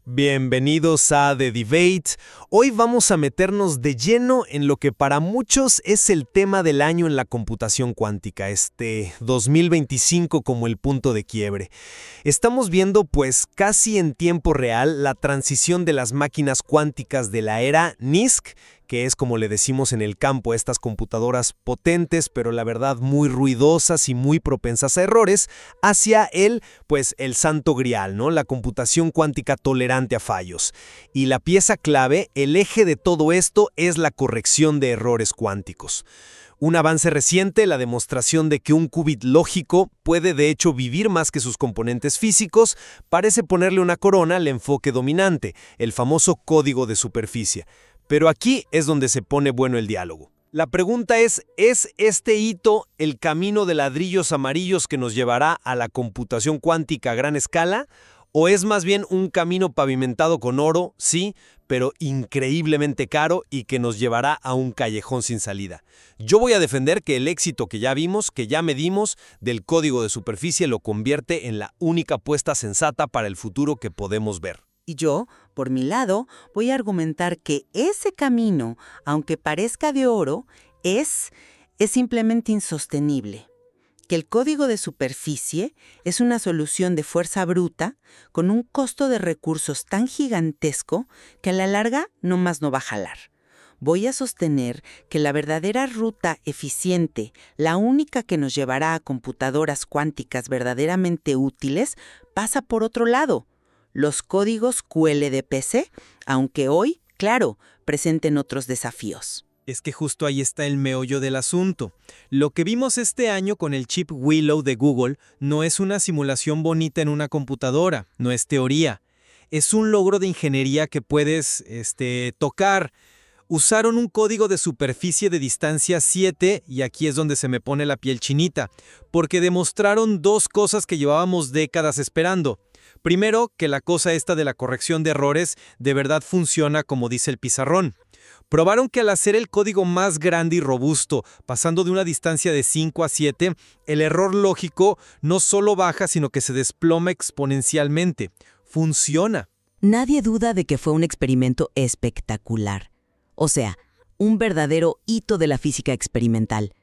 Bienvenidos a The Debate. Hoy vamos a meternos de lleno en lo que para muchos es el tema del año en la computación cuántica, 2025 como el punto de quiebre. Estamos viendo pues casi en tiempo real la transición de las máquinas cuánticas de la era NISQ, que es como le decimos en el campo a estas computadoras potentes, pero la verdad muy ruidosas y muy propensas a errores, hacia el santo grial, ¿no? La computación cuántica tolerante a fallos. Y la pieza clave, el eje de todo esto, es la corrección de errores cuánticos. Un avance reciente, la demostración de que un qubit lógico puede de hecho vivir más que sus componentes físicos, parece ponerle una corona al enfoque dominante, el famoso código de superficie. Pero aquí es donde se pone bueno el diálogo. La pregunta ¿es este hito el camino de ladrillos amarillos que nos llevará a la computación cuántica a gran escala? ¿O es más bien un camino pavimentado con oro, sí, pero increíblemente caro y que nos llevará a un callejón sin salida? Yo voy a defender que el éxito que ya vimos, que ya medimos, del código de superficie lo convierte en la única apuesta sensata para el futuro que podemos ver. Y yo, por mi lado, voy a argumentar que ese camino, aunque parezca de oro, es simplemente insostenible. Que el código de superficie es una solución de fuerza bruta con un costo de recursos tan gigantesco que a la larga nomás no va a jalar. Voy a sostener que la verdadera ruta eficiente, la única que nos llevará a computadoras cuánticas verdaderamente útiles, pasa por otro lado. Los códigos QLDPC, aunque hoy, claro, presenten otros desafíos. Es que justo ahí está el meollo del asunto. Lo que vimos este año con el chip Willow de Google no es una simulación bonita en una computadora, no es teoría. Es un logro de ingeniería que puedes tocar. Usaron un código de superficie de distancia 7 y aquí es donde se me pone la piel chinita, porque demostraron dos cosas que llevábamos décadas esperando. Primero, que la cosa esta de la corrección de errores de verdad funciona como dice el pizarrón. Probaron que al hacer el código más grande y robusto, pasando de una distancia de 5 a 7, el error lógico no solo baja, sino que se desploma exponencialmente. Funciona. Nadie duda de que fue un experimento espectacular. O sea, un verdadero hito de la física experimental.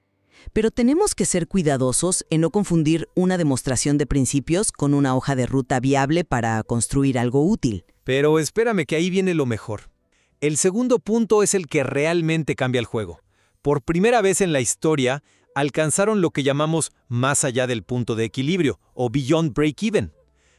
Pero tenemos que ser cuidadosos en no confundir una demostración de principios con una hoja de ruta viable para construir algo útil. Pero espérame que ahí viene lo mejor. El segundo punto es el que realmente cambia el juego. Por primera vez en la historia, alcanzaron lo que llamamos más allá del punto de equilibrio, o beyond break-even.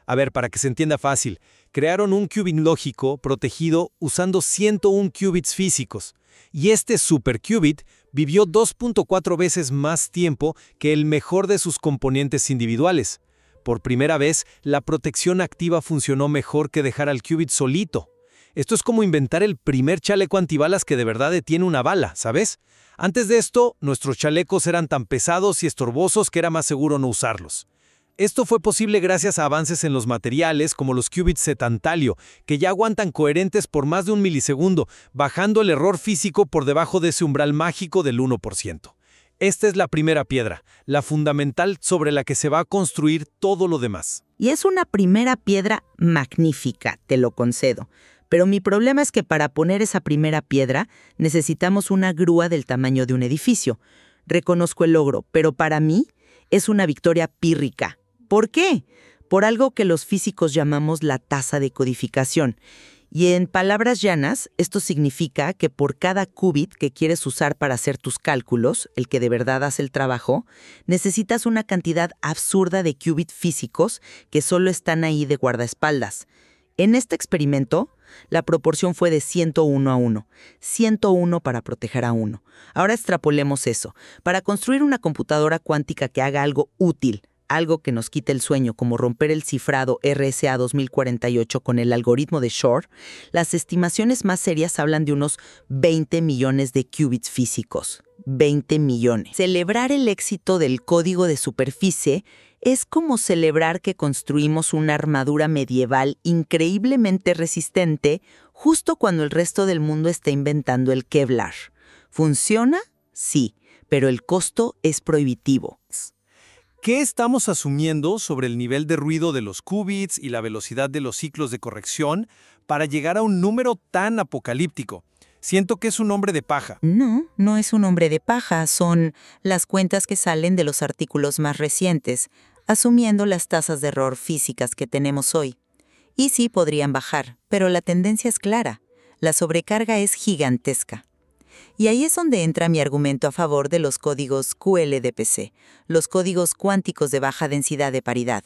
A ver, para que se entienda fácil, crearon un qubit lógico protegido usando 101 qubits físicos. Y este superqubit vivió 2.4 veces más tiempo que el mejor de sus componentes individuales. Por primera vez, la protección activa funcionó mejor que dejar al qubit solito. Esto es como inventar el primer chaleco antibalas que de verdad detiene una bala, ¿sabes? Antes de esto, nuestros chalecos eran tan pesados y estorbosos que era más seguro no usarlos. Esto fue posible gracias a avances en los materiales como los qubits de tantalio, que ya aguantan coherentes por más de 1 milisegundo, bajando el error físico por debajo de ese umbral mágico del 1%. Esta es la primera piedra, la fundamental sobre la que se va a construir todo lo demás. Y es una primera piedra magnífica, te lo concedo. Pero mi problema es que para poner esa primera piedra necesitamos una grúa del tamaño de un edificio. Reconozco el logro, pero para mí es una victoria pírrica. ¿Por qué? Por algo que los físicos llamamos la tasa de codificación. Y en palabras llanas, esto significa que por cada qubit que quieres usar para hacer tus cálculos, el que de verdad hace el trabajo, necesitas una cantidad absurda de qubits físicos que solo están ahí de guardaespaldas. En este experimento, la proporción fue de 101 a 1. 101 para proteger a 1. Ahora extrapolemos eso. Para construir una computadora cuántica que haga algo útil, algo que nos quite el sueño, como romper el cifrado RSA 2048 con el algoritmo de Shor, las estimaciones más serias hablan de unos 20 millones de qubits físicos. 20 millones. Celebrar el éxito del código de superficie es como celebrar que construimos una armadura medieval increíblemente resistente justo cuando el resto del mundo está inventando el Kevlar. ¿Funciona? Sí, pero el costo es prohibitivo. ¿Qué estamos asumiendo sobre el nivel de ruido de los qubits y la velocidad de los ciclos de corrección para llegar a un número tan apocalíptico? Siento que es un hombre de paja. No, no es un hombre de paja, son las cuentas que salen de los artículos más recientes, asumiendo las tasas de error físicas que tenemos hoy. Y sí podrían bajar, pero la tendencia es clara. La sobrecarga es gigantesca. Y ahí es donde entra mi argumento a favor de los códigos QLDPC, los códigos cuánticos de baja densidad de paridad.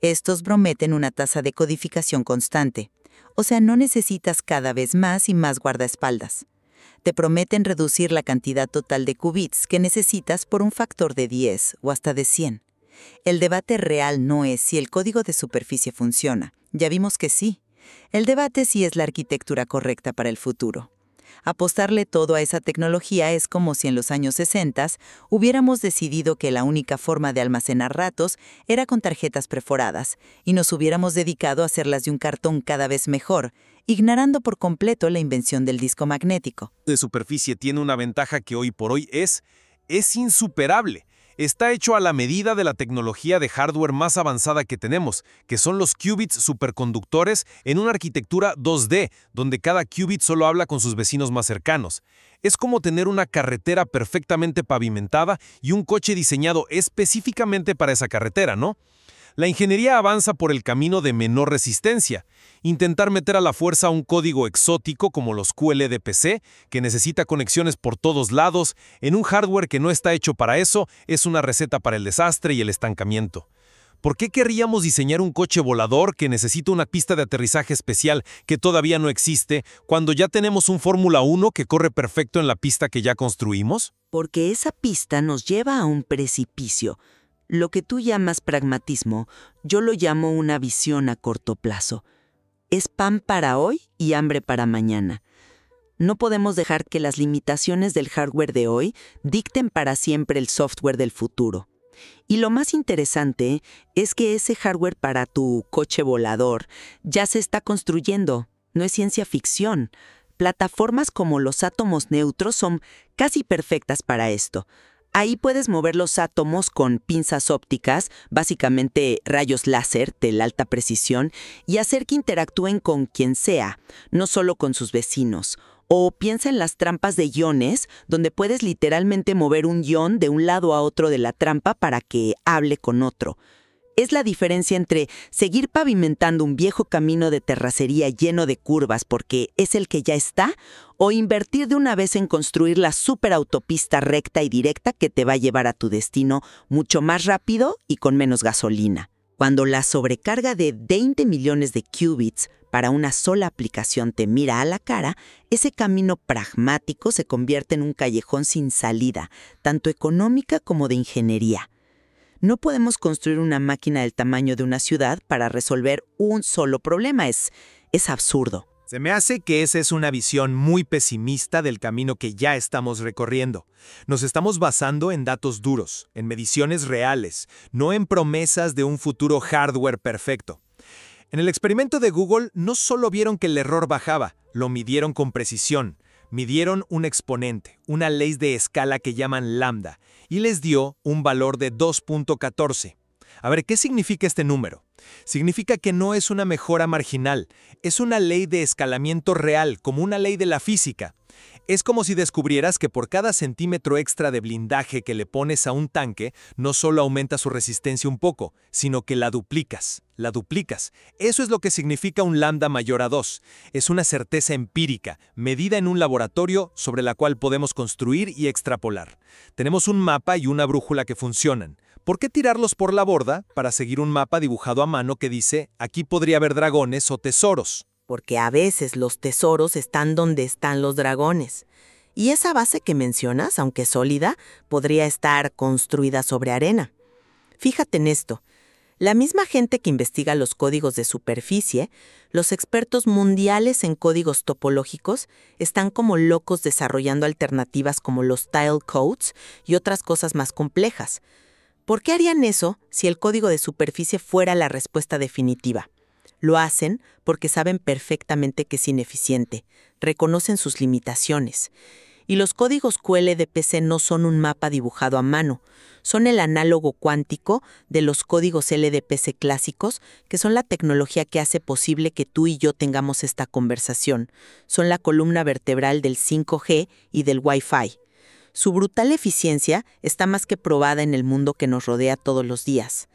Estos prometen una tasa de codificación constante. O sea, no necesitas cada vez más y más guardaespaldas. Te prometen reducir la cantidad total de qubits que necesitas por un factor de 10 o hasta de 100. El debate real no es si el código de superficie funciona. Ya vimos que sí. El debate sí es la arquitectura correcta para el futuro. Apostarle todo a esa tecnología es como si en los años 60 hubiéramos decidido que la única forma de almacenar datos era con tarjetas perforadas y nos hubiéramos dedicado a hacerlas de un cartón cada vez mejor, ignorando por completo la invención del disco magnético. De superficie tiene una ventaja que hoy por hoy es insuperable. Está hecho a la medida de la tecnología de hardware más avanzada que tenemos, que son los qubits superconductores en una arquitectura 2D, donde cada qubit solo habla con sus vecinos más cercanos. Es como tener una carretera perfectamente pavimentada y un coche diseñado específicamente para esa carretera, ¿no? La ingeniería avanza por el camino de menor resistencia. Intentar meter a la fuerza un código exótico como los QLDPC, que necesita conexiones por todos lados, en un hardware que no está hecho para eso, es una receta para el desastre y el estancamiento. ¿Por qué querríamos diseñar un coche volador que necesita una pista de aterrizaje especial que todavía no existe, cuando ya tenemos un Fórmula 1 que corre perfecto en la pista que ya construimos? Porque esa pista nos lleva a un precipicio. Lo que tú llamas pragmatismo, yo lo llamo una visión a corto plazo. Es pan para hoy y hambre para mañana. No podemos dejar que las limitaciones del hardware de hoy dicten para siempre el software del futuro. Y lo más interesante es que ese hardware para tu coche volador ya se está construyendo, no es ciencia ficción. Plataformas como los átomos neutros son casi perfectas para esto. Ahí puedes mover los átomos con pinzas ópticas, básicamente rayos láser de alta precisión, y hacer que interactúen con quien sea, no solo con sus vecinos. O piensa en las trampas de iones, donde puedes literalmente mover un ion de un lado a otro de la trampa para que hable con otro. Es la diferencia entre seguir pavimentando un viejo camino de terracería lleno de curvas porque es el que ya está, o invertir de una vez en construir la superautopista recta y directa que te va a llevar a tu destino mucho más rápido y con menos gasolina. Cuando la sobrecarga de 20 millones de qubits para una sola aplicación te mira a la cara, ese camino pragmático se convierte en un callejón sin salida, tanto económica como de ingeniería. No podemos construir una máquina del tamaño de una ciudad para resolver un solo problema. Es absurdo. Se me hace que esa es una visión muy pesimista del camino que ya estamos recorriendo. Nos estamos basando en datos duros, en mediciones reales, no en promesas de un futuro hardware perfecto. En el experimento de Google no solo vieron que el error bajaba, lo midieron con precisión. Midieron un exponente, una ley de escala que llaman lambda, y les dio un valor de 2.14. A ver, ¿qué significa este número? Significa que no es una mejora marginal, es una ley de escalamiento real, como una ley de la física. Es como si descubrieras que por cada centímetro extra de blindaje que le pones a un tanque, no solo aumenta su resistencia un poco, sino que la duplicas. La duplicas. Eso es lo que significa un lambda mayor a 2. Es una certeza empírica, medida en un laboratorio sobre la cual podemos construir y extrapolar. Tenemos un mapa y una brújula que funcionan. ¿Por qué tirarlos por la borda para seguir un mapa dibujado a mano que dice, aquí podría haber dragones o tesoros? Porque a veces los tesoros están donde están los dragones. Y esa base que mencionas, aunque sólida, podría estar construida sobre arena. Fíjate en esto. La misma gente que investiga los códigos de superficie, los expertos mundiales en códigos topológicos, están como locos desarrollando alternativas como los tile codes y otras cosas más complejas. ¿Por qué harían eso si el código de superficie fuera la respuesta definitiva? Lo hacen porque saben perfectamente que es ineficiente, reconocen sus limitaciones. Y los códigos QLDPC no son un mapa dibujado a mano, son el análogo cuántico de los códigos LDPC clásicos, que son la tecnología que hace posible que tú y yo tengamos esta conversación. Son la columna vertebral del 5G y del Wi-Fi. Su brutal eficiencia está más que probada en el mundo que nos rodea todos los días.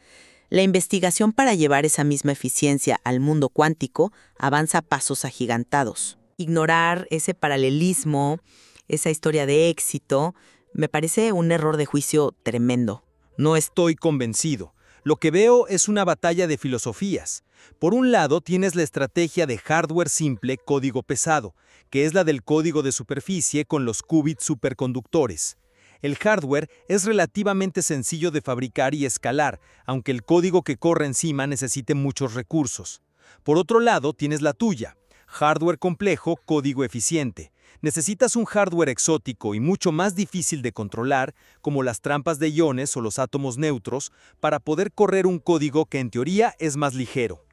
La investigación para llevar esa misma eficiencia al mundo cuántico avanza a pasos agigantados. Ignorar ese paralelismo, esa historia de éxito, me parece un error de juicio tremendo. No estoy convencido. Lo que veo es una batalla de filosofías. Por un lado, tienes la estrategia de hardware simple, código pesado, que es la del código de superficie con los qubits superconductores. El hardware es relativamente sencillo de fabricar y escalar, aunque el código que corre encima necesite muchos recursos. Por otro lado, tienes la tuya. Hardware complejo, código eficiente. Necesitas un hardware exótico y mucho más difícil de controlar, como las trampas de iones o los átomos neutros, para poder correr un código que en teoría es más ligero.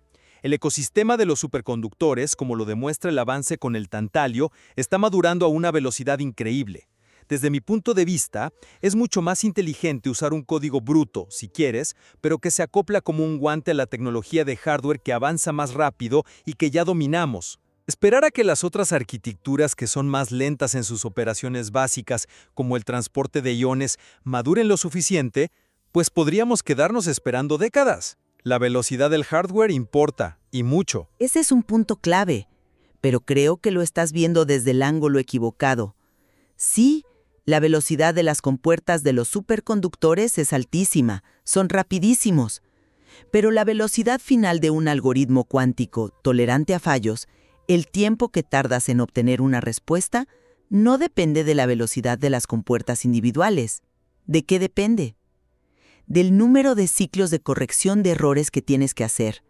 El ecosistema de los superconductores, como lo demuestra el avance con el tantalio, está madurando a una velocidad increíble. Desde mi punto de vista, es mucho más inteligente usar un código bruto, si quieres, pero que se acopla como un guante a la tecnología de hardware que avanza más rápido y que ya dominamos. Esperar a que las otras arquitecturas que son más lentas en sus operaciones básicas, como el transporte de iones, maduren lo suficiente, pues podríamos quedarnos esperando décadas. La velocidad del hardware importa, y mucho. Ese es un punto clave, pero creo que lo estás viendo desde el ángulo equivocado. Sí, la velocidad de las compuertas de los superconductores es altísima, son rapidísimos. Pero la velocidad final de un algoritmo cuántico tolerante a fallos, el tiempo que tardas en obtener una respuesta, no depende de la velocidad de las compuertas individuales. ¿De qué depende? Del número de ciclos de corrección de errores que tienes que hacer.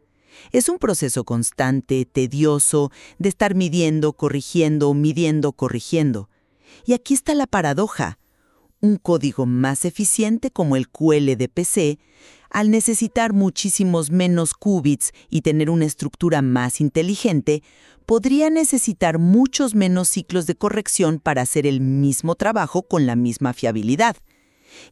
Es un proceso constante, tedioso, de estar midiendo, corrigiendo, midiendo, corrigiendo. Y aquí está la paradoja. Un código más eficiente como el QLDPC, al necesitar muchísimos menos qubits y tener una estructura más inteligente, podría necesitar muchos menos ciclos de corrección para hacer el mismo trabajo con la misma fiabilidad.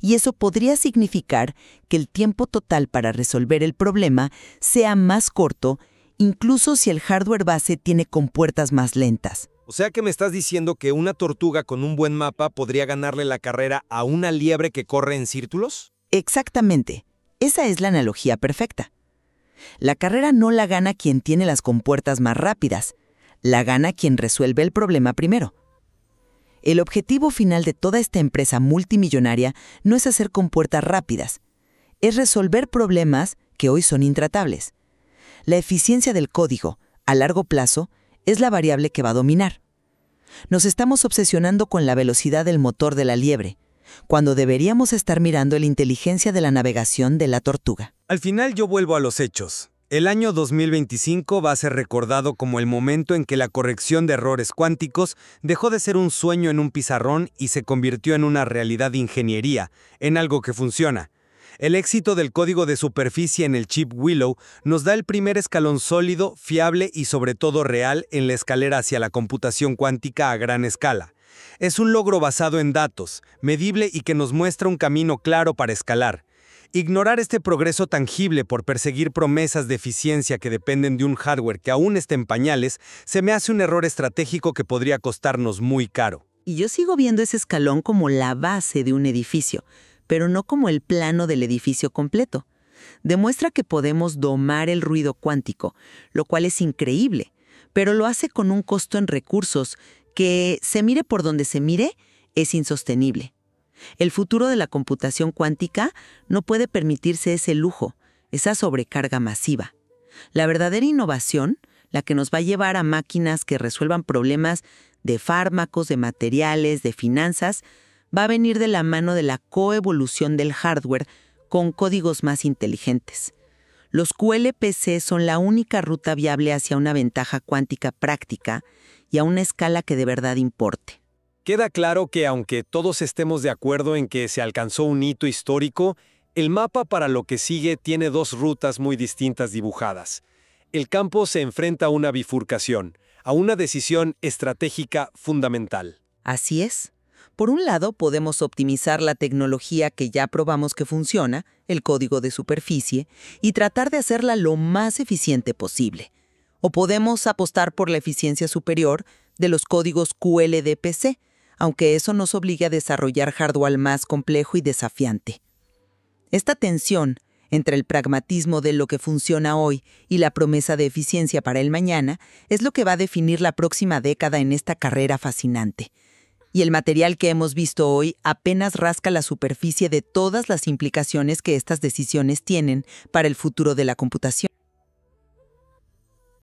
Y eso podría significar que el tiempo total para resolver el problema sea más corto, incluso si el hardware base tiene compuertas más lentas. O sea que me estás diciendo que una tortuga con un buen mapa podría ganarle la carrera a una liebre que corre en círculos? Exactamente. Esa es la analogía perfecta. La carrera no la gana quien tiene las compuertas más rápidas, la gana quien resuelve el problema primero. El objetivo final de toda esta empresa multimillonaria no es hacer compuertas rápidas, es resolver problemas que hoy son intratables. La eficiencia del código, a largo plazo, es la variable que va a dominar. Nos estamos obsesionando con la velocidad del motor de la liebre, cuando deberíamos estar mirando la inteligencia de la navegación de la tortuga. Al final yo vuelvo a los hechos. El año 2025 va a ser recordado como el momento en que la corrección de errores cuánticos dejó de ser un sueño en un pizarrón y se convirtió en una realidad de ingeniería, en algo que funciona. El éxito del código de superficie en el chip Willow nos da el primer escalón sólido, fiable y sobre todo real en la escalera hacia la computación cuántica a gran escala. Es un logro basado en datos, medible y que nos muestra un camino claro para escalar. Ignorar este progreso tangible por perseguir promesas de eficiencia que dependen de un hardware que aún está en pañales, se me hace un error estratégico que podría costarnos muy caro. Y yo sigo viendo ese escalón como la base de un edificio, pero no como el plano del edificio completo. Demuestra que podemos domar el ruido cuántico, lo cual es increíble, pero lo hace con un costo en recursos que, se mire por donde se mire, es insostenible. El futuro de la computación cuántica no puede permitirse ese lujo, esa sobrecarga masiva. La verdadera innovación, la que nos va a llevar a máquinas que resuelvan problemas de fármacos, de materiales, de finanzas, va a venir de la mano de la coevolución del hardware con códigos más inteligentes. Los QLPC son la única ruta viable hacia una ventaja cuántica práctica y a una escala que de verdad importe. Queda claro que aunque todos estemos de acuerdo en que se alcanzó un hito histórico, el mapa para lo que sigue tiene dos rutas muy distintas dibujadas. El campo se enfrenta a una bifurcación, a una decisión estratégica fundamental. Así es. Por un lado, podemos optimizar la tecnología que ya probamos que funciona, el código de superficie, y tratar de hacerla lo más eficiente posible. O podemos apostar por la eficiencia superior de los códigos QLDPC, aunque eso nos obligue a desarrollar hardware más complejo y desafiante. Esta tensión entre el pragmatismo de lo que funciona hoy y la promesa de eficiencia para el mañana es lo que va a definir la próxima década en esta carrera fascinante. Y el material que hemos visto hoy apenas rasca la superficie de todas las implicaciones que estas decisiones tienen para el futuro de la computación.